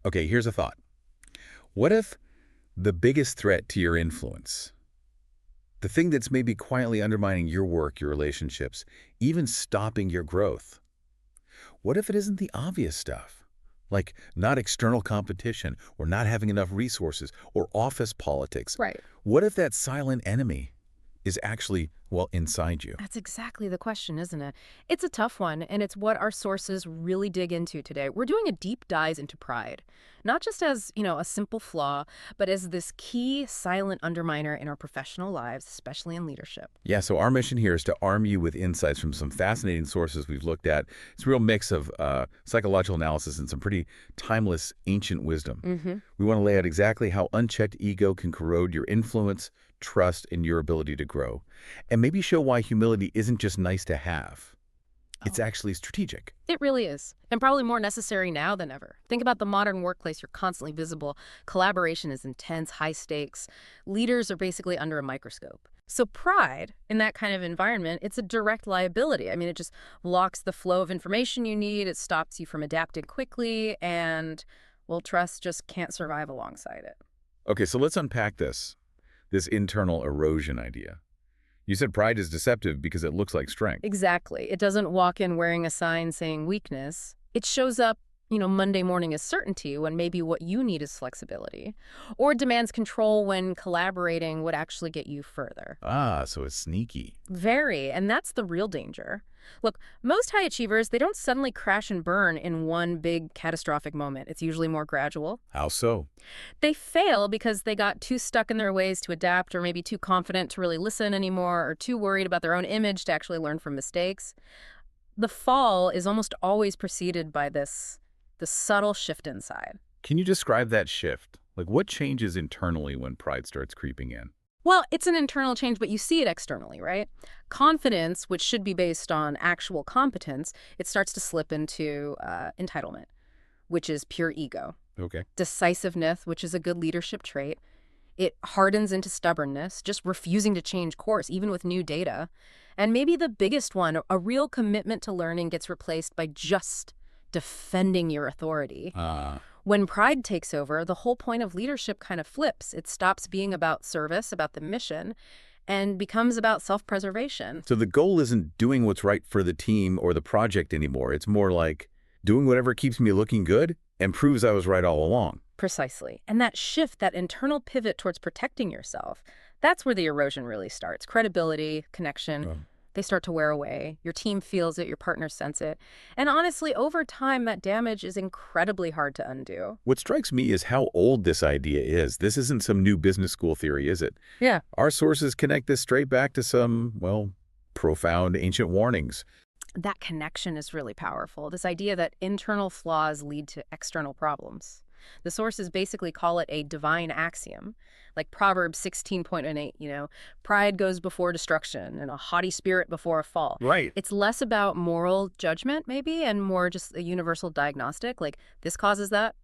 Okay, here's a thought. What if the biggest threat to your influence, the thing that's maybe quietly undermining your work, your relationships, even stopping your growth, what if it isn't the obvious stuff? Like not external competition or not having enough resources or office politics. Right. What if that silent enemy is actually, well, inside you? That's exactly the question, isn't it? It's a tough one, and it's what our sources really dig into today. We're doing a deep dive into pride, not just as, a simple flaw, but as this key silent underminer in our professional lives, especially in leadership. Yeah, so our mission here is to arm you with insights from some fascinating sources we've looked at. It's a real mix of psychological analysis and some pretty timeless ancient wisdom. We want to lay out exactly how unchecked ego can corrode your influence, trust, and your ability to grow. And maybe show why humility isn't just nice to have. It's actually strategic. It really is, and probably more necessary now than ever. Think about the modern workplace. You're constantly visible. Collaboration is intense, high stakes. Leaders are basically under a microscope. So pride in that kind of environment, it's a direct liability. I mean, it just blocks the flow of information you need. It stops you from adapting quickly, and, well, trust just can't survive alongside it. Okay, so let's unpack this internal erosion idea. You said pride is deceptive because it looks like strength. Exactly. It doesn't walk in wearing a sign saying weakness. It shows up, Monday morning as certainty when maybe what you need is flexibility. Or it demands control when collaborating would actually get you further. Ah, so it's sneaky. Very, and that's the real danger. Look, most high achievers, they don't suddenly crash and burn in one big catastrophic moment. It's usually more gradual. How so? They fail because they got too stuck in their ways to adapt, or maybe too confident to really listen anymore, or too worried about their own image to actually learn from mistakes. The fall is almost always preceded by the subtle shift inside. Can you describe that shift? Like what changes internally when pride starts creeping in? Well, it's an internal change, but you see it externally, right? Confidence, which should be based on actual competence, it starts to slip into entitlement, which is pure ego. Okay. Decisiveness, which is a good leadership trait. It hardens into stubbornness, just refusing to change course, even with new data. And maybe the biggest one, a real commitment to learning, gets replaced by just defending your authority. When pride takes over, the whole point of leadership kind of flips. It stops being about service, about the mission, and becomes about self-preservation. So the goal isn't doing what's right for the team or the project anymore. It's more like doing whatever keeps me looking good and proves I was right all along. Precisely. And that shift, that internal pivot towards protecting yourself, that's where the erosion really starts. Credibility, connection. They start to wear away. Your team feels it, your partners sense it. And honestly, over time, that damage is incredibly hard to undo. What strikes me is how old this idea is. This isn't some new business school theory, is it? Yeah. Our sources connect this straight back to some, well, profound ancient warnings. That connection is really powerful. This idea that internal flaws lead to external problems. The sources basically call it a divine axiom, like Proverbs 16.8, pride goes before destruction and a haughty spirit before a fall. Right. It's less about moral judgment, maybe, and more just a universal diagnostic, like this causes that,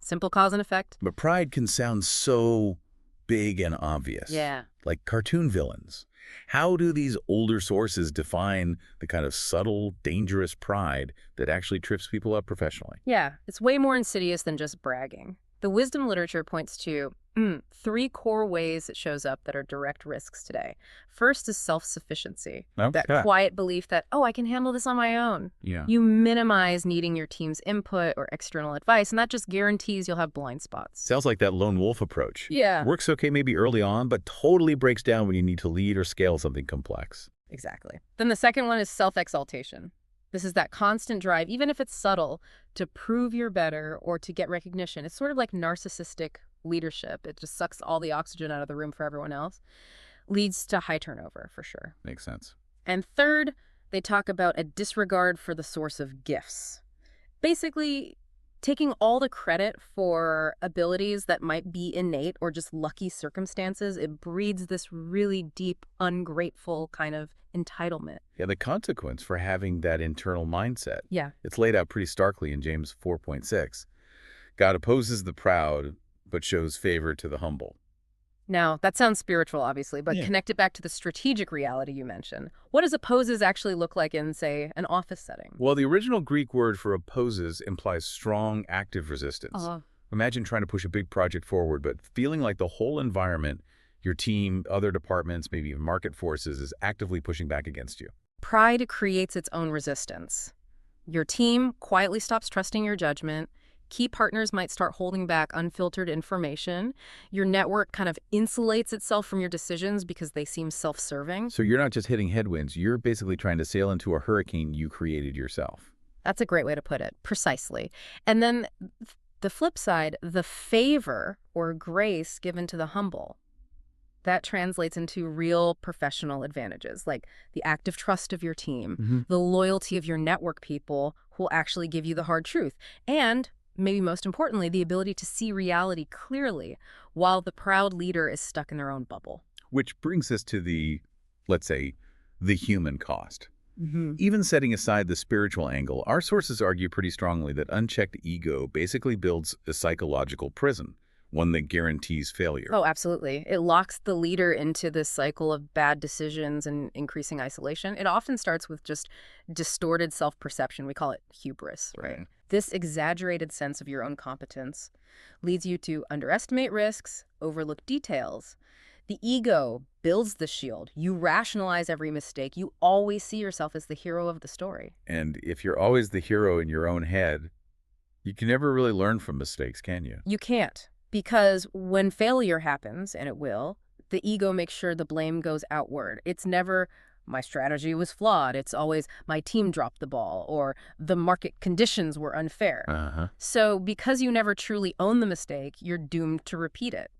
simple cause and effect. But pride can sound so big and obvious. Yeah. Like cartoon villains. How do these older sources define the kind of subtle, dangerous pride that actually trips people up professionally? Yeah, it's way more insidious than just bragging. The wisdom literature points to 3 core ways it shows up that are direct risks today. First is self-sufficiency. Okay. That quiet belief that, I can handle this on my own. Yeah. You minimize needing your team's input or external advice, and that just guarantees you'll have blind spots. Sounds like that lone wolf approach. Yeah. Works okay maybe early on, but totally breaks down when you need to lead or scale something complex. Exactly. Then the second one is self-exaltation. This is that constant drive, even if it's subtle, to prove you're better or to get recognition. It's sort of like narcissistic leadership. It just sucks all the oxygen out of the room for everyone else. Leads to high turnover, for sure. Makes sense. And third, they talk about a disregard for the source of gifts. Basically, taking all the credit for abilities that might be innate or just lucky circumstances, it breeds this really deep, ungrateful kind of entitlement. Yeah, the consequence for having that internal mindset. Yeah. It's laid out pretty starkly in James 4.6. God opposes the proud, but shows favor to the humble. Now, that sounds spiritual, obviously, but connect it back to the strategic reality you mentioned. What does opposes actually look like in, say, an office setting? Well, the original Greek word for opposes implies strong, active resistance. Imagine trying to push a big project forward, but feeling like the whole environment, your team, other departments, maybe even market forces, is actively pushing back against you. Pride creates its own resistance. Your team quietly stops trusting your judgment. Key partners might start holding back unfiltered information. Your network kind of insulates itself from your decisions because they seem self-serving. So you're not just hitting headwinds, you're basically trying to sail into a hurricane you created yourself. That's a great way to put it, precisely. And then the flip side, the favor or grace given to the humble, that translates into real professional advantages, like the active trust of your team, the loyalty of your network people who will actually give you the hard truth, and maybe most importantly, the ability to see reality clearly while the proud leader is stuck in their own bubble. Which brings us to the, let's say, the human cost. Even setting aside the spiritual angle, our sources argue pretty strongly that unchecked ego basically builds a psychological prison, one that guarantees failure. Oh, absolutely. It locks the leader into this cycle of bad decisions and increasing isolation. It often starts with just distorted self-perception. We call it hubris, right? This exaggerated sense of your own competence leads you to underestimate risks, overlook details. The ego builds the shield. You rationalize every mistake. You always see yourself as the hero of the story. And if you're always the hero in your own head, you can never really learn from mistakes, can you? You can't, because when failure happens, and it will, the ego makes sure the blame goes outward. It's never, my strategy was flawed. It's always, my team dropped the ball, or the market conditions were unfair. So because you never truly own the mistake, you're doomed to repeat it.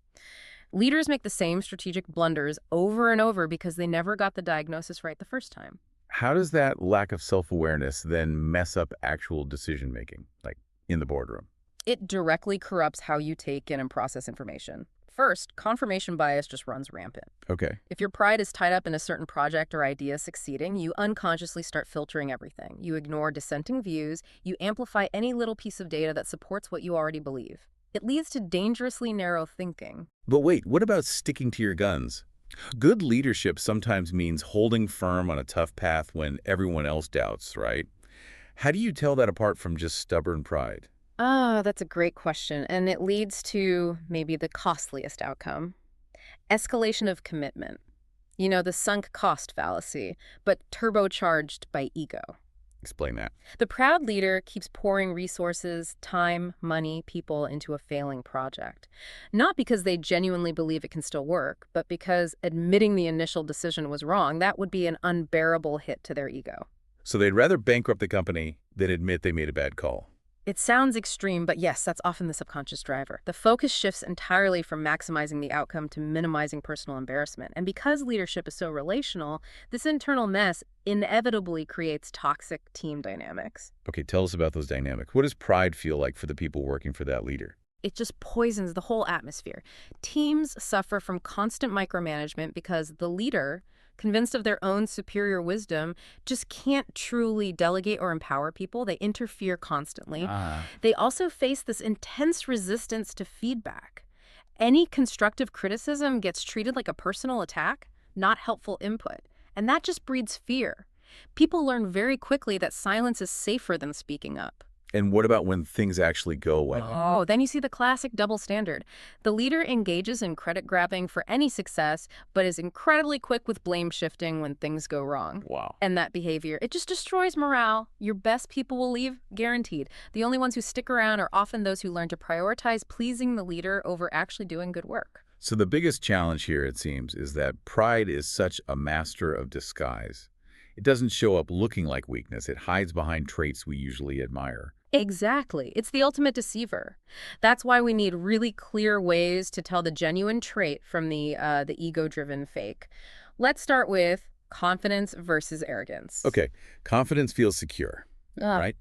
Leaders make the same strategic blunders over and over because they never got the diagnosis right the first time. How does that lack of self-awareness then mess up actual decision-making, like in the boardroom? It directly corrupts how you take in and process information. First, confirmation bias just runs rampant. Okay. If your pride is tied up in a certain project or idea succeeding, you unconsciously start filtering everything. You ignore dissenting views. You amplify any little piece of data that supports what you already believe. It leads to dangerously narrow thinking. But wait, what about sticking to your guns? Good leadership sometimes means holding firm on a tough path when everyone else doubts, right? How do you tell that apart from just stubborn pride? That's a great question, and it leads to maybe the costliest outcome. Escalation of commitment. You know, the sunk cost fallacy, but turbocharged by ego. Explain that. The proud leader keeps pouring resources, time, money, people into a failing project. Not because they genuinely believe it can still work, but because admitting the initial decision was wrong, that would be an unbearable hit to their ego. So they'd rather bankrupt the company than admit they made a bad call. It sounds extreme, but yes, that's often the subconscious driver. The focus shifts entirely from maximizing the outcome to minimizing personal embarrassment. And because leadership is so relational, this internal mess inevitably creates toxic team dynamics. Okay, tell us about those dynamics. What does pride feel like for the people working for that leader? It just poisons the whole atmosphere. Teams suffer from constant micromanagement because the leader, convinced of their own superior wisdom, just can't truly delegate or empower people. They interfere constantly. They also face this intense resistance to feedback. Any constructive criticism gets treated like a personal attack, not helpful input. And that just breeds fear. People learn very quickly that silence is safer than speaking up. And what about when things actually go well? Oh, then you see the classic double standard. The leader engages in credit grabbing for any success, but is incredibly quick with blame shifting when things go wrong. Wow. And that behavior, it just destroys morale. Your best people will leave, guaranteed. The only ones who stick around are often those who learn to prioritize pleasing the leader over actually doing good work. So the biggest challenge here, it seems, is that pride is such a master of disguise. It doesn't show up looking like weakness. It hides behind traits we usually admire. Exactly. It's the ultimate deceiver. That's why we need really clear ways to tell the genuine trait from the ego-driven fake. Let's start with confidence versus arrogance. Okay, confidence feels secure, right?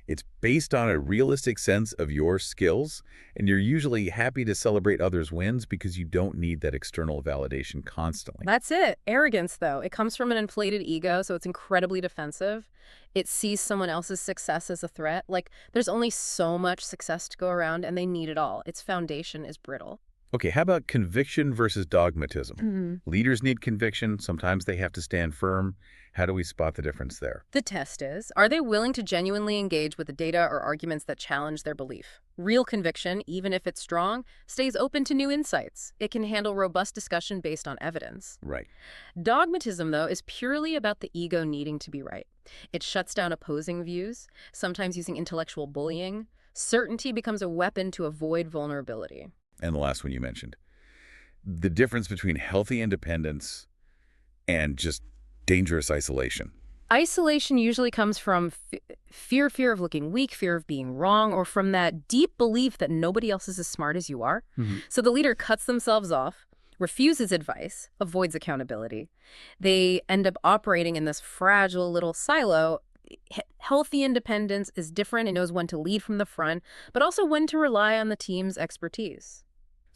It's based on a realistic sense of your skills, and you're usually happy to celebrate others' wins because you don't need that external validation constantly. That's it. Arrogance, though, it comes from an inflated ego, so it's incredibly defensive. It sees someone else's success as a threat. Like, there's only so much success to go around, and they need it all. Its foundation is brittle. Okay, how about conviction versus dogmatism? Mhm. Leaders need conviction. Sometimes they have to stand firm. How do we spot the difference there? The test is, are they willing to genuinely engage with the data or arguments that challenge their belief? Real conviction, even if it's strong, stays open to new insights. It can handle robust discussion based on evidence. Right. Dogmatism, though, is purely about the ego needing to be right. It shuts down opposing views, sometimes using intellectual bullying. Certainty becomes a weapon to avoid vulnerability. And the last one you mentioned. The difference between healthy independence and just dangerous isolation. Isolation usually comes from fear of looking weak, fear of being wrong, or from that deep belief that nobody else is as smart as you are. So the leader cuts themselves off, refuses advice, avoids accountability. They end up operating in this fragile little silo. Healthy independence is different. It knows when to lead from the front, but also when to rely on the team's expertise.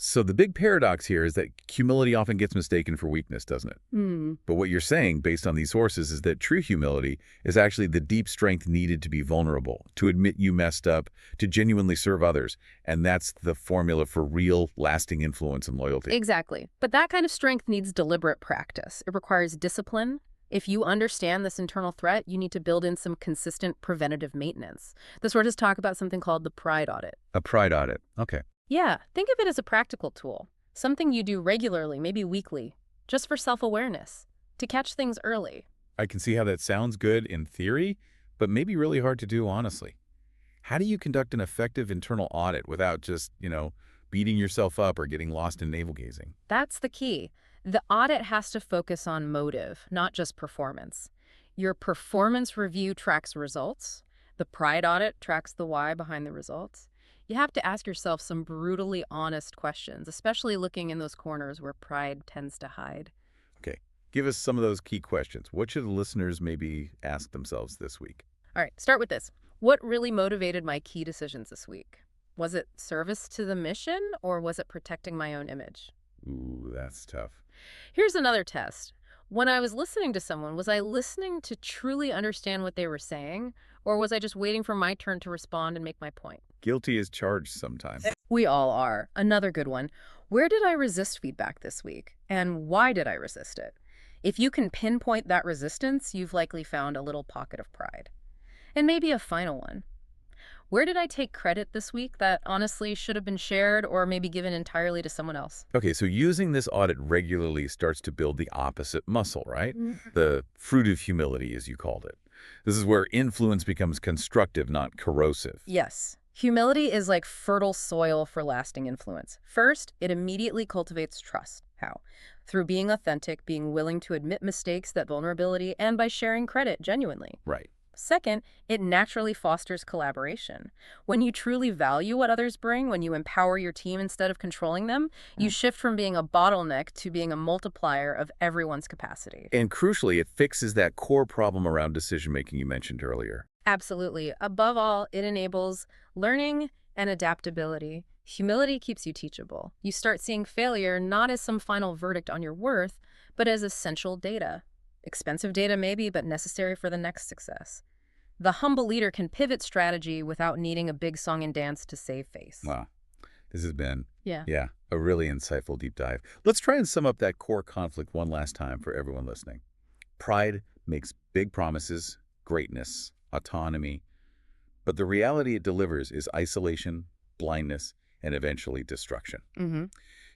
So the big paradox here is that humility often gets mistaken for weakness, doesn't it? But what you're saying, based on these sources, is that true humility is actually the deep strength needed to be vulnerable, to admit you messed up, to genuinely serve others. And that's the formula for real, lasting influence and loyalty. Exactly. But that kind of strength needs deliberate practice. It requires discipline. If you understand this internal threat, you need to build in some consistent preventative maintenance. The sources talk about something called the pride audit. A pride audit. Okay. Yeah, think of it as a practical tool, something you do regularly, maybe weekly, just for self-awareness, to catch things early. I can see how that sounds good in theory, but maybe really hard to do, honestly. How do you conduct an effective internal audit without just, beating yourself up or getting lost in navel-gazing? That's the key. The audit has to focus on motive, not just performance. Your performance review tracks results. The pride audit tracks the why behind the results. You have to ask yourself some brutally honest questions, especially looking in those corners where pride tends to hide. Okay. Give us some of those key questions. What should the listeners maybe ask themselves this week? All right, start with this. What really motivated my key decisions this week? Was it service to the mission, or was it protecting my own image? Ooh, that's tough. Here's another test. When I was listening to someone, was I listening to truly understand what they were saying, or was I just waiting for my turn to respond and make my point? Guilty as charged sometimes. We all are. Another good one. Where did I resist feedback this week? And why did I resist it? If you can pinpoint that resistance, you've likely found a little pocket of pride. And maybe a final one. Where did I take credit this week that honestly should have been shared or maybe given entirely to someone else? Okay, so using this audit regularly starts to build the opposite muscle, right? The fruit of humility, as you called it. This is where influence becomes constructive, not corrosive. Yes. Humility is like fertile soil for lasting influence. First, it immediately cultivates trust. How? Through being authentic, being willing to admit mistakes, that vulnerability, and by sharing credit genuinely. Right. Second, it naturally fosters collaboration. When you truly value what others bring, when you empower your team instead of controlling them, you shift from being a bottleneck to being a multiplier of everyone's capacity. And crucially, it fixes that core problem around decision-making you mentioned earlier. Absolutely. Above all, it enables learning and adaptability. Humility keeps you teachable. You start seeing failure not as some final verdict on your worth, but as essential data. Expensive data maybe, but necessary for the next success. The humble leader can pivot strategy without needing a big song and dance to save face. Wow. This has been, Yeah. a really insightful deep dive. Let's try and sum up that core conflict one last time for everyone listening. Pride makes big promises, greatness, autonomy, but the reality it delivers is isolation, blindness, and eventually destruction.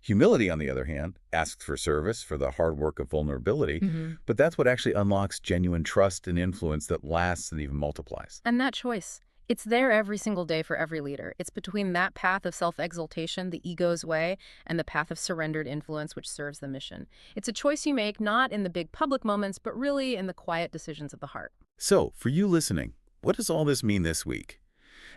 Humility, on the other hand, asks for service, for the hard work of vulnerability, but that's what actually unlocks genuine trust and influence that lasts and even multiplies. And that choice, it's there every single day for every leader. It's between that path of self-exaltation, the ego's way, and the path of surrendered influence, which serves the mission. It's a choice you make not in the big public moments, but really in the quiet decisions of the heart. So, for you listening, what does all this mean this week?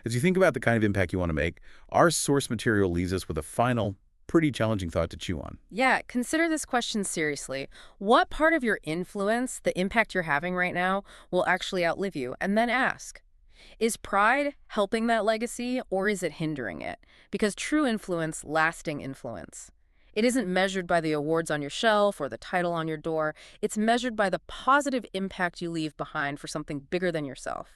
As you think about the kind of impact you want to make, our source material leaves us with a final, pretty challenging thought to chew on. Yeah, consider this question seriously. What part of your influence, the impact you're having right now, will actually outlive you? And then ask, is pride helping that legacy or is it hindering it? Because true influence, lasting influence. It isn't measured by the awards on your shelf or the title on your door. It's measured by the positive impact you leave behind for something bigger than yourself.